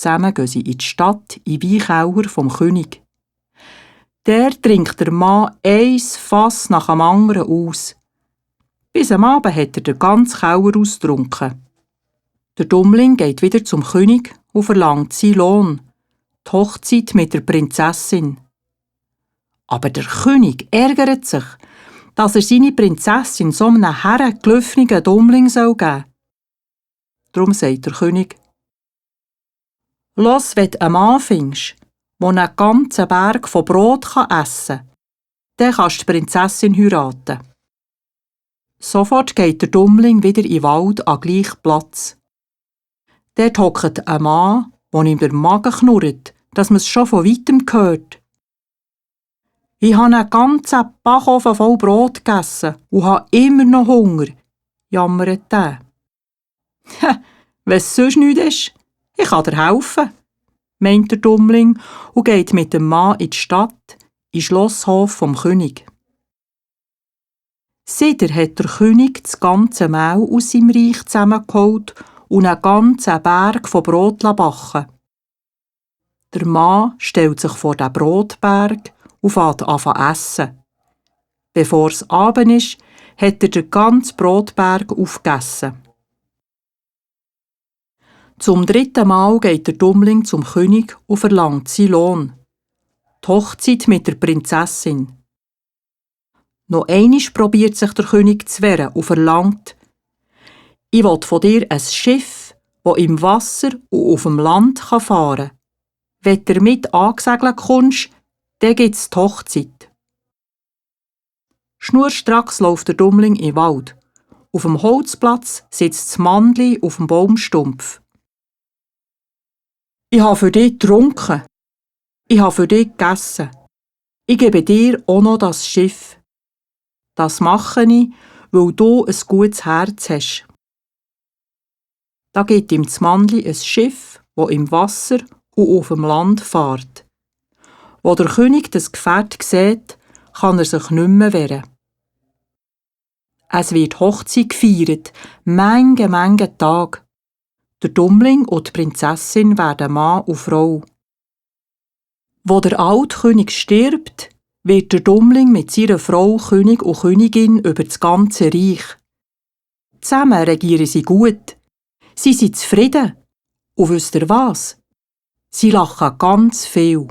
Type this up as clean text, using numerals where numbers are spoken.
zusammen gehen sie in die Stadt, in den Weinkeller vom König. Der trinkt der Mann ein Fass nach dem anderen aus. Bis am Abend hat er den ganzen Keller ausgetrunken. Der Dummling geht wieder zum König und verlangt seinen Lohn, die Hochzeit mit der Prinzessin. Aber der König ärgert sich, dass er seine Prinzessin so einem hergelöffenen Dummling geben soll. Darum sagt der König: «Los, wenn du einen Mann findest, der einen ganzen Berg von Brot essen kann, dann kannst du die Prinzessin heiraten.» Sofort geht der Dummling wieder in den Wald an den gleichen Platz. Dort hockt ein Mann, wo ihm der Magen knurrt, dass man es schon von weitem hört. «Ich habe einen ganzen Backofen voll Brot gegessen und habe immer noch Hunger», jammert der. «Wenn es sonst nichts ist, ich kann dir helfen», meint der Dummling und geht mit dem Mann in die Stadt, in den Schlosshof vom König. Seither hat der König das ganze Mehl aus seinem Reich zusammengeholt und einen ganzen Berg von Brot backen. Der Mann stellt sich vor den Brotberg und fängt an zu essen. Bevor es Abend ist, hat er den ganzen Brotberg aufgegessen. Zum 3. Mal geht der Dummling zum König und verlangt seinen Lohn, die Hochzeit mit der Prinzessin. Noch einmal probiert sich der König zu wehren und verlangt: «Ich will von dir ein Schiff, das im Wasser und auf dem Land fahren kann. Wenn du damit angesegelt kommst, dann gibt es die Hochzeit.» Schnurstracks läuft der Dummling in den Wald. Auf dem Holzplatz sitzt das Mannli auf dem Baumstumpf. «Ich habe für dich getrunken. Ich habe für dich gegessen. Ich gebe dir auch noch das Schiff. Das mache ich, weil du ein gutes Herz hast.» Da gibt ihm das Mannli ein Schiff, das im Wasser und auf dem Land fährt. Wo der König das Gefährt sieht, kann er sich nicht mehr wehren. Es wird Hochzeit gefeiert, Menge Tage. Der Dummling und die Prinzessin werden Mann und Frau. Wo der alte König stirbt, wird der Dummling mit seiner Frau König und Königin über das ganze Reich. Zusammen regieren sie gut. Sie sind zufrieden. Und wisst ihr was? Sie lachen ganz viel.